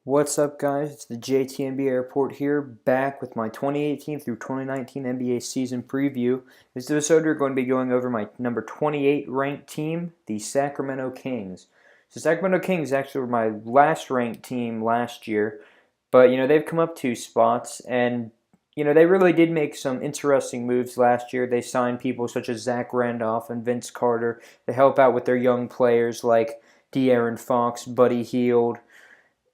What's up, guys? It's the JT Report here, back with my 2018 through 2019 NBA season preview. This episode, we're going to be going over my number 28 ranked team, the Sacramento Kings. So, Sacramento Kings actually were my last ranked team last year, but they've come up 2 spots, and they really did make some interesting moves last year. They signed people such as Zach Randolph and Vince Carter to help out with their young players like De'Aaron Fox, Buddy Hield,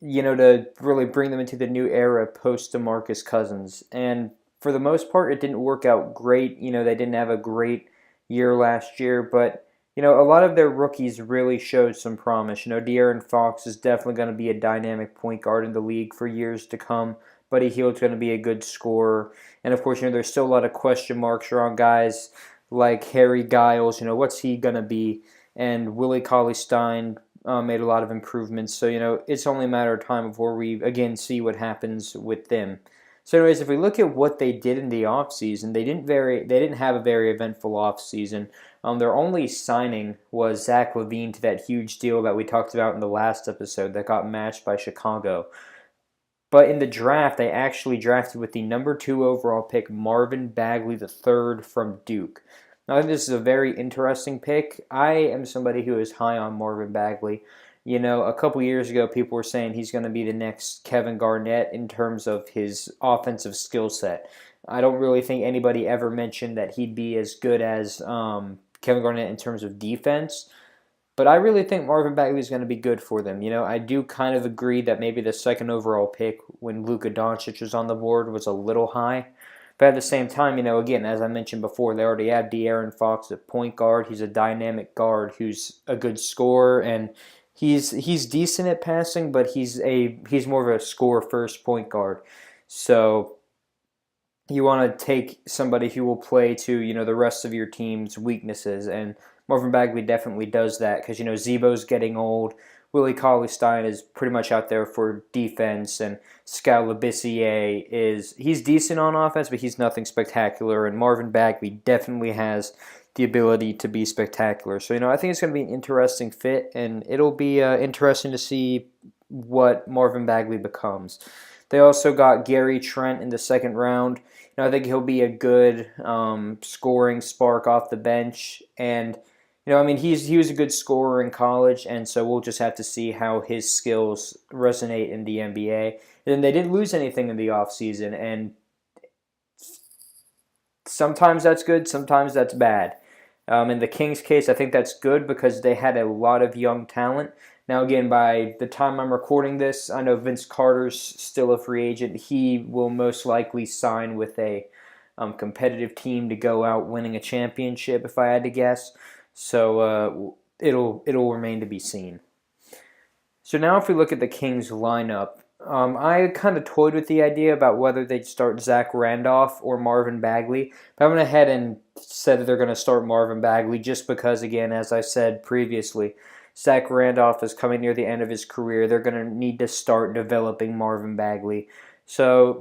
to really bring them into the new era post DeMarcus Cousins. And for the most part, it didn't work out great. They didn't have a great year last year, but a lot of their rookies really showed some promise. De'Aaron Fox is definitely going to be a dynamic point guard in the league for years to come. Buddy Hield's going to be a good scorer. And of course, there's still a lot of question marks around guys like Harry Giles. What's he going to be? And Willie Cauley-Stein made a lot of improvements. So, it's only a matter of time before we, again, see what happens with them. So, anyways, if we look at what they did in the offseason, they didn't have a very eventful offseason. Their only signing was Zach LaVine to that huge deal that we talked about in the last episode that got matched by Chicago. But in the draft, they actually drafted with the number 2 overall pick, Marvin Bagley III from Duke. Now, I think this is a very interesting pick. I am somebody who is high on Marvin Bagley. A couple years ago, people were saying he's going to be the next Kevin Garnett in terms of his offensive skill set. I don't really think anybody ever mentioned that he'd be as good as Kevin Garnett in terms of defense. But I really think Marvin Bagley is going to be good for them. I do kind of agree that maybe the second overall pick when Luka Doncic was on the board was a little high. But at the same time, again, as I mentioned before, they already have De'Aaron Fox at point guard. He's a dynamic guard who's a good scorer, and he's decent at passing, but he's more of a score first point guard. So you want to take somebody who will play to the rest of your team's weaknesses, and Marvin Bagley definitely does that because Zebo's getting old. Willie Cauley-Stein is pretty much out there for defense, and Skal Labissiere he's decent on offense, but he's nothing spectacular. And Marvin Bagley definitely has the ability to be spectacular. So I think it's going to be an interesting fit, and it'll be interesting to see what Marvin Bagley becomes. They also got Gary Trent in the second round. I think he'll be a good scoring spark off the bench, and he was a good scorer in college, and so we'll just have to see how his skills resonate in the NBA. And then they didn't lose anything in the offseason, and sometimes that's good, sometimes that's bad. In the Kings' case, I think that's good because they had a lot of young talent. Now, again, by the time I'm recording this, I know Vince Carter's still a free agent. He will most likely sign with a competitive team to go out winning a championship, if I had to guess. So it'll remain to be seen. So now if we look at the Kings lineup, I kind of toyed with the idea about whether they'd start Zach Randolph or Marvin Bagley. But I went ahead and said that they're going to start Marvin Bagley just because, again, as I said previously, Zach Randolph is coming near the end of his career. They're going to need to start developing Marvin Bagley. So,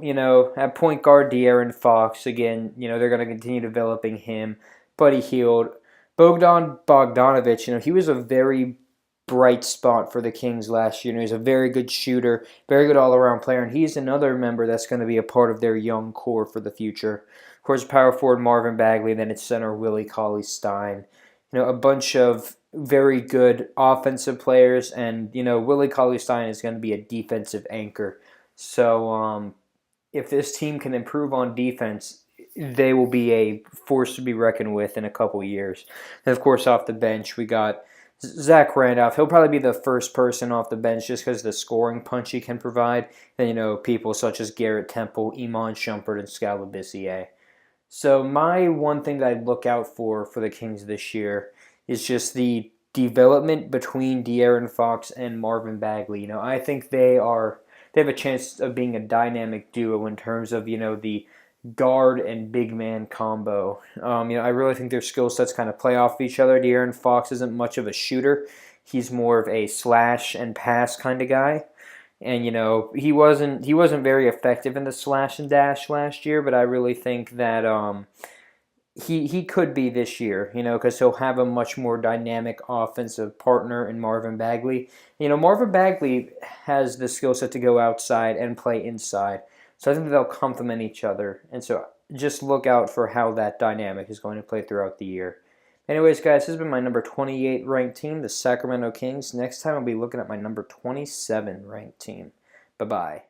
at point guard, De'Aaron Fox, again, they're going to continue developing him. Buddy Hield. Bogdan Bogdanovic, he was a very bright spot for the Kings last year. He's a very good shooter, very good all-around player, and he's another member that's going to be a part of their young core for the future. Of course, power forward Marvin Bagley, then it's center Willie Cauley-Stein. A bunch of very good offensive players, and Willie Cauley-Stein is going to be a defensive anchor. So if this team can improve on defense, they will be a force to be reckoned with in a couple years. And of course, off the bench, we got Zach Randolph. He'll probably be the first person off the bench just because of the scoring punch he can provide. And, people such as Garrett Temple, Iman Shumpert, and Skal Labissiere. So my one thing that I'd look out for the Kings this year is just the development between De'Aaron Fox and Marvin Bagley. I think they have a chance of being a dynamic duo in terms of, the guard and big man combo. I really think their skill sets kind of play off each other. De'Aaron Fox isn't much of a shooter. He's more of a slash and pass kind of guy. And he wasn't very effective in the slash and dash last year, but I really think that he could be this year, because he'll have a much more dynamic offensive partner in Marvin Bagley. Marvin Bagley has the skill set to go outside and play inside, so I think they'll complement each other. And so just look out for how that dynamic is going to play throughout the year. Anyways, guys, this has been my number 28 ranked team, the Sacramento Kings. Next time I'll be looking at my number 27 ranked team. Bye-bye.